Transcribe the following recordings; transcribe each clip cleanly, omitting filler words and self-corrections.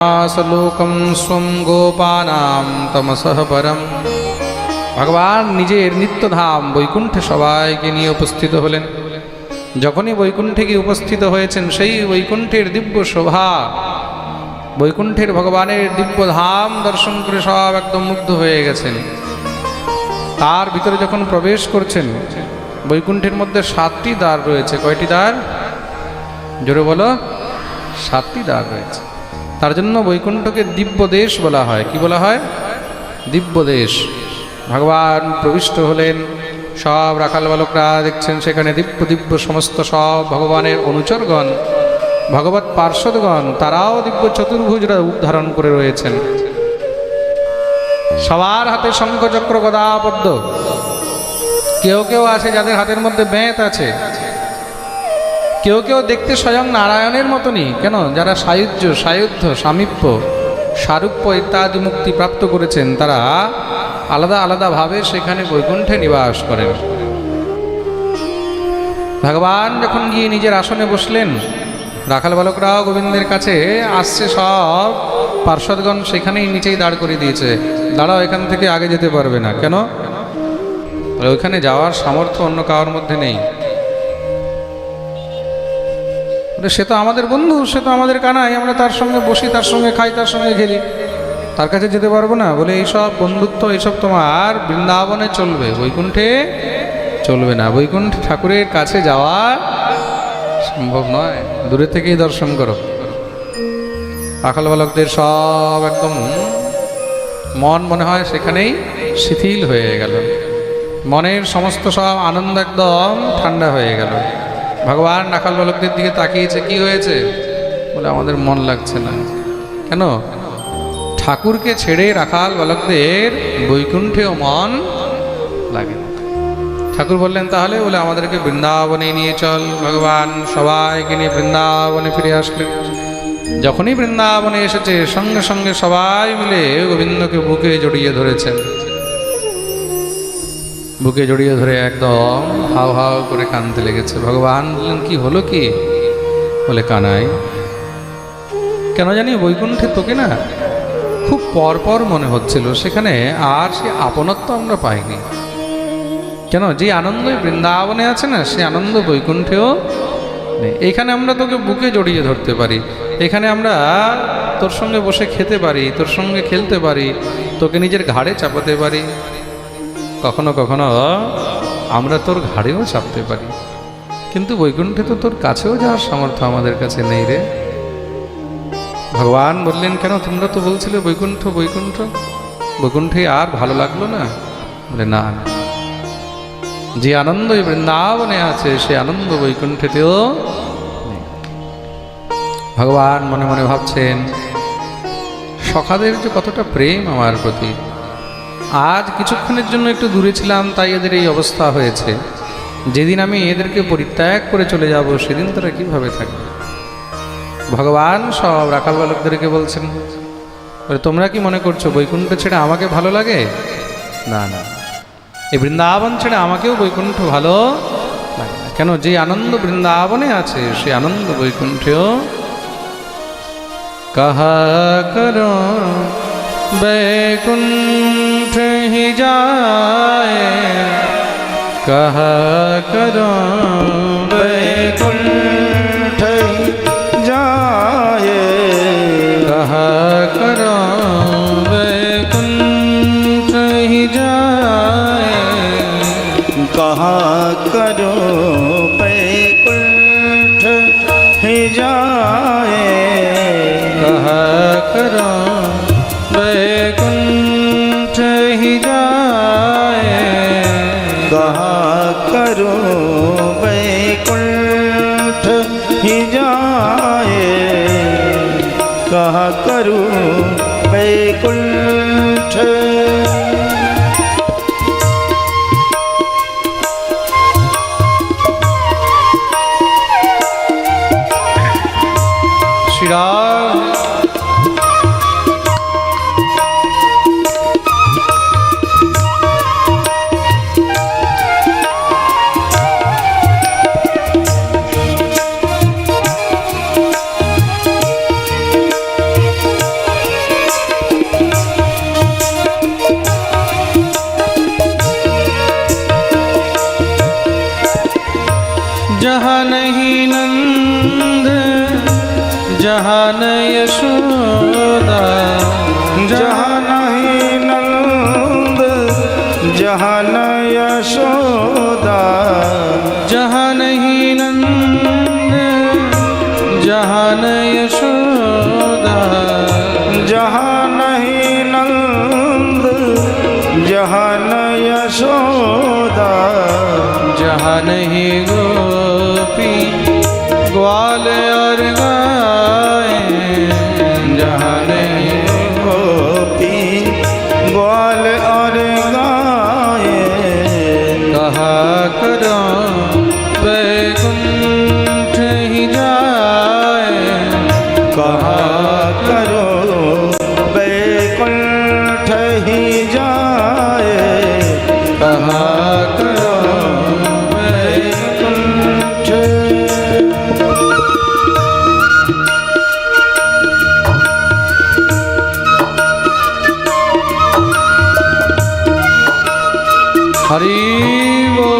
लोकम स्वं गोपानां तमसः परम। ভগবান নিজের নিত্যধাম বৈকুণ্ঠে সবাইকে নিয়ে উপস্থিত হলেন। যখনই বৈকুণ্ঠে গিয়ে উপস্থিত হয়েছেন, সেই বৈকুণ্ঠের দিব্য শোভা, বৈকুণ্ঠের ভগবানের দিব্য ধাম দর্শন করে সব একদম মুগ্ধ হয়ে গেছেন। তার ভিতরে যখন প্রবেশ করছেন, বৈকুণ্ঠের মধ্যে 7টি দ্বার রয়েছে। কয়টি দ্বার? জোরে বলো। 7টি দ্বার রয়েছে। তার জন্য বৈকুণ্ঠকে দিব্য দেশ বলা হয়। কি বলা হয়? দিব্য দেশ। ভগবান প্রবিষ্ট হলেন, সব রাখাল বালকরা দেখছেন সেখানে দিব্য দিব্য সমস্ত সব ভগবানের অনুচরগণ, ভগবৎ পার্ষদগণ, তারাও দিব্য চতুর্ভুজ রূপ ধারণ করে রয়েছেন। সবার হাতে শঙ্খ চক্র গদা পদ্ম। কেউ কেউ আছে যাদের হাতের মধ্যে বেত আছে, কেউ কেউ দেখতে স্বয়ং নারায়ণের মতনই। কেন? যারা সায়ুধ্য, সামীপ্য, সারূপ্য ইত্যাদি মুক্তি প্রাপ্ত করেছেন, তারা আলাদা আলাদাভাবে সেখানে বৈকুণ্ঠে নিবাস করেন। ভগবান যখন গিয়ে নিজের আসনে বসলেন, রাখাল বালকরাও গোবিন্দের কাছে আসছে, সব পার্ষদগণ সেখানেই নিচেই দাঁড় করে দিয়েছে। দাঁড়াও, এখান থেকে আগে যেতে পারবে না। কেন? ওইখানে যাওয়ার সামর্থ্য অন্য কারোর মধ্যে নেই। সে তো আমাদের বন্ধু, সে তো আমাদের কানাই, আমরা তার সঙ্গে বসি, তার সঙ্গে খাই, তার সঙ্গে খেলি, তার কাছে যেতে পারবো না। বলে এইসব বন্ধুত্ব, এইসব তোমার বৃন্দাবনে চলবে, বৈকুণ্ঠে চলবে না। বৈকুণ্ঠ ঠাকুরের কাছে যাওয়া সম্ভব নয়, দূরে থেকেই দর্শন করো। রাখাল বালকদের সব একদম মন মনে হয় সেখানেই শিথিল হয়ে গেল। মনের সমস্ত সব আনন্দ একদম ঠান্ডা হয়ে গেল। ভগবান রাখাল বালকদের দিকে তাকিয়েছে। কি হয়েছে? বলে আমাদের মন লাগছে না। কেন? ঠাকুরকে ছেড়ে রাখাল বালকদের বৈকুণ্ঠেও মন লাগে না। ঠাকুর বললেন তাহলে, বলে আমাদেরকে বৃন্দাবনে নিয়ে চল। ভগবান সবাইকে নিয়ে বৃন্দাবনে ফিরে আসলেন। যখনই বৃন্দাবনে এসেছে, সঙ্গে সঙ্গে সবাই মিলে গোবিন্দকে বুকে জড়িয়ে ধরেছেন। বুকে জড়িয়ে ধরে একদম হাও হাও করে কাঁদতে লেগেছে। ভগবান বললেন, কি হলো কি? বলে, কানাই, কেন জানি বৈকুণ্ঠে তোকে না খুব পরপর মনে হচ্ছিল, সেখানে আর সে আপনত্ব আমরা পাইনি। কেন? যে আনন্দ বৃন্দাবনে আছে না, সে আনন্দ বৈকুণ্ঠেও নেই। এইখানে আমরা তোকে বুকে জড়িয়ে ধরতে পারি, এখানে আমরা তোর সঙ্গে বসে খেতে পারি, তোর সঙ্গে খেলতে পারি, তোকে নিজের ঘাড়ে চাপাতে পারি, কখনো কখনো আমরা তোর ঘাড়েও চাপতে পারি, কিন্তু বৈকুণ্ঠে তো তোর কাছেও যাওয়ার সামর্থ্য আমাদের কাছে নেই রে। ভগবান বললেন, কেন? তোমরা তো বলছিলে বৈকুণ্ঠ বৈকুণ্ঠ, বৈকুণ্ঠে আর ভালো লাগলো না? বলে, না, যে আনন্দ বৃন্দাবনে আছে সে আনন্দ বৈকুণ্ঠেতেও নেই। ভগবান মনে মনে ভাবছেন, সখাদের যে কতটা প্রেম আমার প্রতি। আজ কিছুক্ষণের জন্য একটু দূরে ছিলাম, তাই এদের এই অবস্থা হয়েছে। যেদিন আমি এদেরকে পরিত্যাগ করে চলে যাব, সেদিন তারা কিভাবে থাকবে? ভগবান সব রাখাল বালকদেরকে বলছেন, তোমরা কি মনে করছো বৈকুণ্ঠ ছেড়ে আমাকে ভালো লাগে? না না, এই বৃন্দাবন ছেড়ে আমাকেও বৈকুণ্ঠ ভালো লাগে না। কেন? যে আনন্দ বৃন্দাবনে আছে সে আনন্দ বৈকুণ্ঠেও। কাহা করো बैकुंठ ही जाए, कहा करो बैकुंठ ही जाए, कहा करो बैकुंठ ही जाए, कहा करो बैकुंठ ही जाए, कहा करो बैकुंठ ही जाए, कहा करो बैकुंठ ही जाए, कहा करो बैकुंठ। श्री राम यशोदा, जहाँ नहीं नंद जहाँ न यशोदा, जहाँ नहीं नंद जहाँ न यशोदा, जहाँ नहीं नंद जहाँ न यशोदा, जहाँ नहीं गोपी ग्वाल और गाय, जहाँ नहीं गोपी ग्वाल और गाय, कहा करो वैकुंठ ही जाए, कहा करो वैकुंठ ही जाए, कहा करो वैकुंठ। हरि बोल।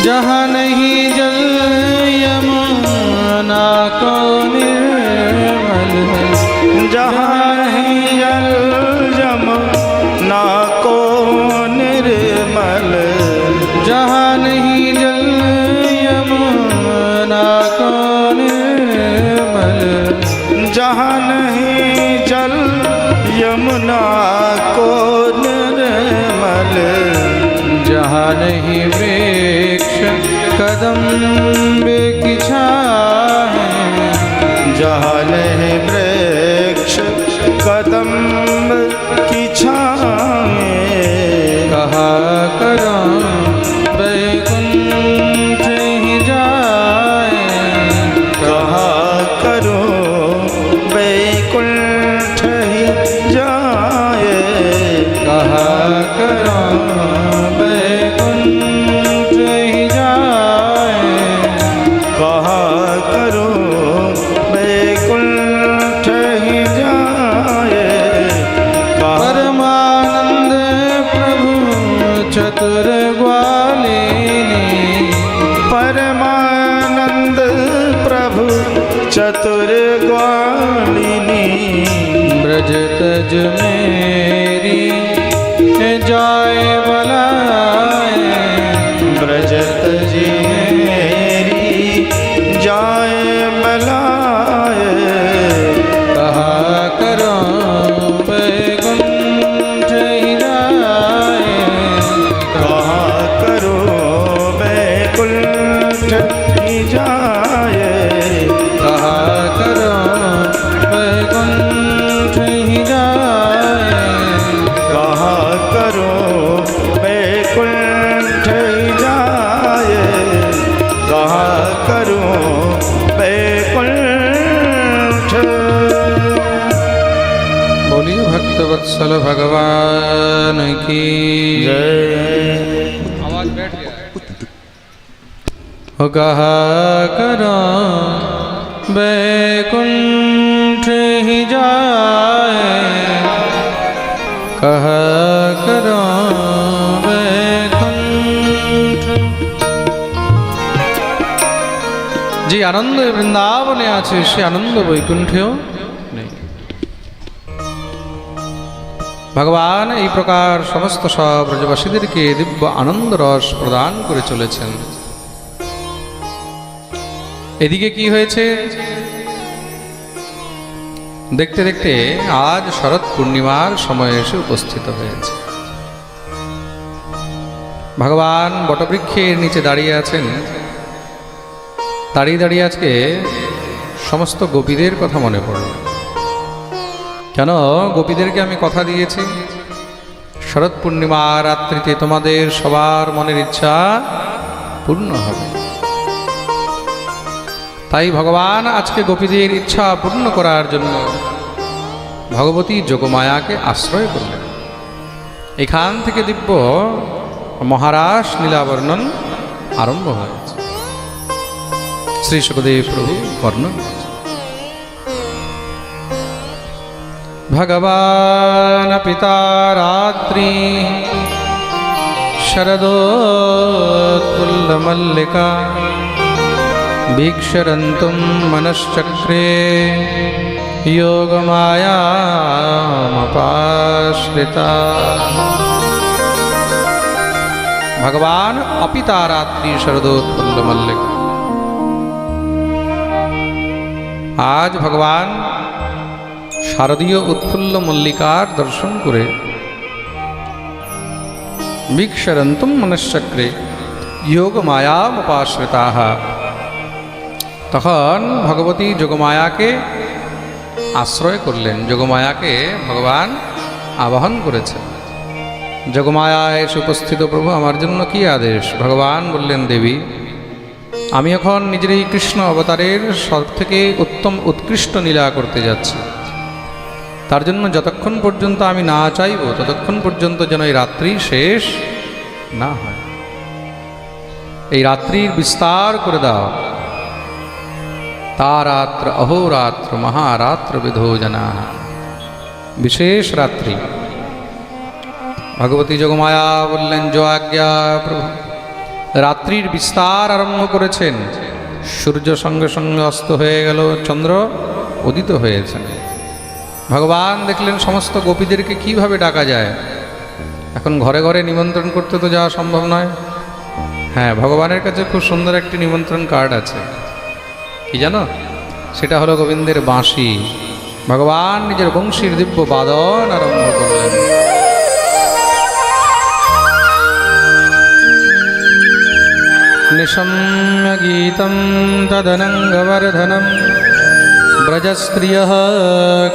जहाँ नहीं जल यमुना को निर्मल, जहाँ नहीं जल यमुना को निर्मल, जहाँ नहीं जल यमुना को निर्मल, जहाँ नहीं जल यमुना को निर्मल, जहाँ नहीं वृक्ष कदम्ब की छाए, जहाँ नहीं वृक्ष कदम्ब की छाए, कहा करो वैकुंठ ही जाए, कहा करो वैकुंठ ही जाए, कहा करो वैकुंठ ही जाए, कहा करो वैकुंठ ही जाए, कहा परमानंद प्रभु चतुर ग्वालिनी, परमानंद प्रभु चतुर ग्वालिनी, ब्रज तज मेरी जाए बलाए, ब्रज तजी मेरी जाए बलाए, कहा करो वैकुंठ ही जाए, कहा करो वैकुंठ ही जाए, कहा करो वैकुंठ ही जाए, कहा करो वैकुंठ ही जाए, कहा करो वैकुंठ। बोलिए भक्तवत्सल भगवान की जय। आवाज बैठ गया हो, कहा करो वैकुंठ ही जाए, कहा करो वैकुंठ। যে আনন্দ বৃন্দাবনে আছে সে আনন্দ বৈকুণ্ঠেও নেই। ভগবান এই প্রকার সমস্ত সব ব্রজবাসীদেরকে দিব্য আনন্দ রস প্রদান করে চলেছেন। এদিকে কি হয়েছে, দেখতে দেখতে আজ শরৎ পূর্ণিমার সময় এসে উপস্থিত হয়েছে। ভগবান বটবৃক্ষের নিচে দাঁড়িয়ে আছেন। দাঁড়িয়ে দাঁড়িয়ে আজকে সমস্ত গোপীদের কথা মনে পড়ল। কেন গোপীদেরকে আমি কথা দিয়েছি শরৎ পূর্ণিমা রাত্রিতে তোমাদের সবার মনের ইচ্ছা পূর্ণ হবে। তাই ভগবান আজকে গোপীদের ইচ্ছা পূর্ণ করার জন্য ভগবতী যোগমায়াকে আশ্রয় করলেন। এখান থেকে দিব্য মহারাস লীলাবর্ণন আরম্ভ হয়েছে। শ্রী সুখদেব প্রভু বর্ণন ভগবান পিতা রাত্রি শরদোৎফুল্লমল্লিকা ভীক্ষরন্তুম মনশ্চক্রে যোগমায়ামপাশ্রিতা। ভগবান অপিতা রাত্রি শরদোৎফুল্লমল্লিকা। আজ ভগবান শারদীয় উৎফুল্ল মল্লিকার দর্শন করে ভিক্ষরন্তুম মনশ্চক্রে যোগমায়ামপাশ্রিতাঃ, তখন ভগবতী যোগমায়াকে আশ্রয় করলেন। যোগমায়াকে ভগবান আবাহন করেছেন। যোগমায়া এসে উপস্থিত, প্রভু আমার জন্য কি আদেশ? ভগবান বললেন, দেবী আমি এখন নিজের এই কৃষ্ণ অবতারের সব থেকে উত্তম উৎকৃষ্ট লীলা করতে যাচ্ছি। তার জন্য যতক্ষণ পর্যন্ত আমি না চাইব ততক্ষণ পর্যন্ত যেন এই রাত্রি শেষ না হয়। এই রাত্রির বিস্তার করে দাও। তারাত্র অহোরাত্র মহারাত্র বিধো জনা। বিশেষ রাত্রি। ভগবতী যোগমায়া বললেন, জো আজ্ঞা প্রভু। রাত্রির বিস্তার আরম্ভ করেছেন। সূর্য সঙ্গে সঙ্গে অস্ত হয়ে গেল, চন্দ্র উদিত হয়েছে। ভগবান দেখলেন সমস্ত গোপীদেরকে কিভাবে ডাকা যায়। এখন ঘরে ঘরে নিমন্ত্রণ করতে তো যাওয়া সম্ভব নয়। হ্যাঁ, ভগবানের কাছে খুব সুন্দর একটি নিমন্ত্রণ কার্ড আছে। কি জানো? সেটা হলো গোবিন্দের বাঁশি। ভগবান নিজের বংশীর দিব্য বাদন আরম্ভ করলেন। নিশম্য গীতম তদনঙ্গবর্ধনম ব্রজস্ত্রিয়ঃ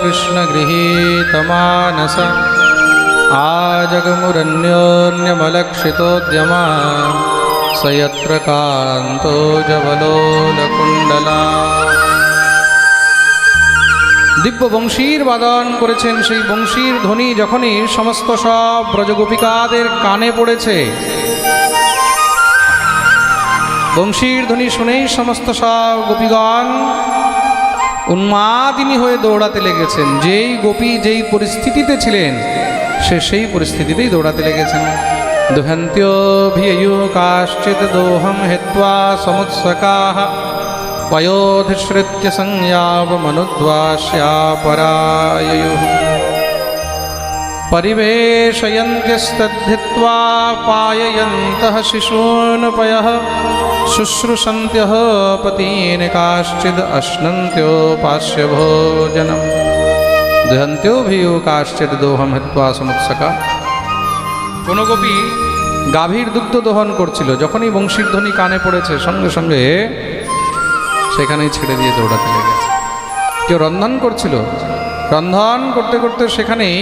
কৃষ্ণগৃহীতমানস আজগমুরন্য়োন্যমলক্ষিতোদ্যমা সয়ত্র কান্তো জবলোলকুণ্ডলা। দিব্য বংশীর বাদন করেছেন। সেই বংশীর ধ্বনি যখনই সমস্ত সব ব্রজগোপিকাদের কানে পড়েছে, বংশীর ধ্বনি শুনেই সমস্ত সব গোপীগণ উন্মাদিনী হয়ে দৌড়াতে লেগেছেন। যেই গোপী যেই পরিস্থিতিতে ছিলেন সে সেই পরিস্থিতিতেই দৌড়াতে লেগেছেন। দুহন্ত্যোভিয়ু কাশ্চিৎ দোহম হেত্বা সমুৎসকাঃ পয়োধিশ্রিত্য সংয়াবমনুদ্ভাস্যাপরায়য়ুঃ পরিবেশয়ন্ত্যস্তদ্ধিত্বা পায়য়ন্তঃ শিশূনপয়ঃ শুশ্রূষন্ত্যঃ পতীন কাশ্চিদ অশ্নন্ত্যোপাস্য ভোজনম। দুহন্ত্যোভিয়ু কাশ্চিদ দোহম হেত্বা সমুৎসকা। কোন গোপী গাভীর দুগ্ধ দহন করছিল, যখনই বংশীর ধ্বনি কানে পড়েছে সঙ্গে সঙ্গে সেখানেই ছেড়ে দিয়ে দৌড়াতে লেগেছে। কেউ রন্ধন করছিল, রন্ধন করতে করতে সেখানেই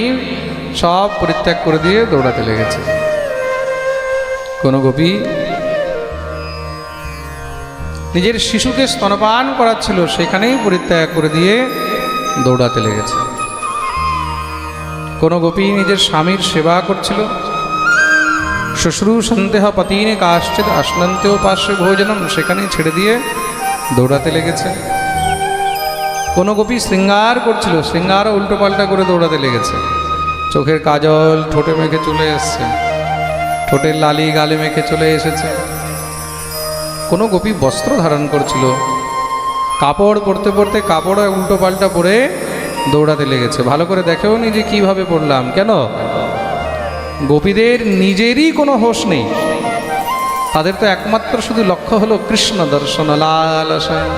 সব পরিত্যাগ করে দিয়ে দৌড়াতে লেগেছে। কোন গোপী নিজের শিশুকে স্তনপান করাচ্ছিল, সেখানেই পরিত্যাগ করে দিয়ে দৌড়াতে লেগেছে। কোন গোপী নিজের স্বামীর সেবা করছিল, শুশ্রূষন্তেহ পতীনে কাশ্চিৎ অশ্নন্ত্যোপাস্য ভোজনম, সেখানেই ছেড়ে দিয়ে দৌড়াতে লেগেছে। কোন গোপী শৃঙ্গার করছিল, শৃঙ্গারও উল্টো পাল্টা করে দৌড়াতে লেগেছে। চোখের কাজল ঠোঁটে মেখে চলে এসছে, ঠোঁটের লালি গালে মেখে চলে এসেছে। কোনো গোপী বস্ত্র ধারণ করছিল, কাপড় পরতে পরতে কাপড় উল্টো পাল্টা পরে দৌড়াতে লেগেছে। ভালো করে দেখেও নি যে কীভাবে পড়লাম। কেন? গোপীদের নিজেরই কোনো হোশ নেই। তাদের তো একমাত্র শুধু লক্ষ্য হলো কৃষ্ণ দর্শন লালসা।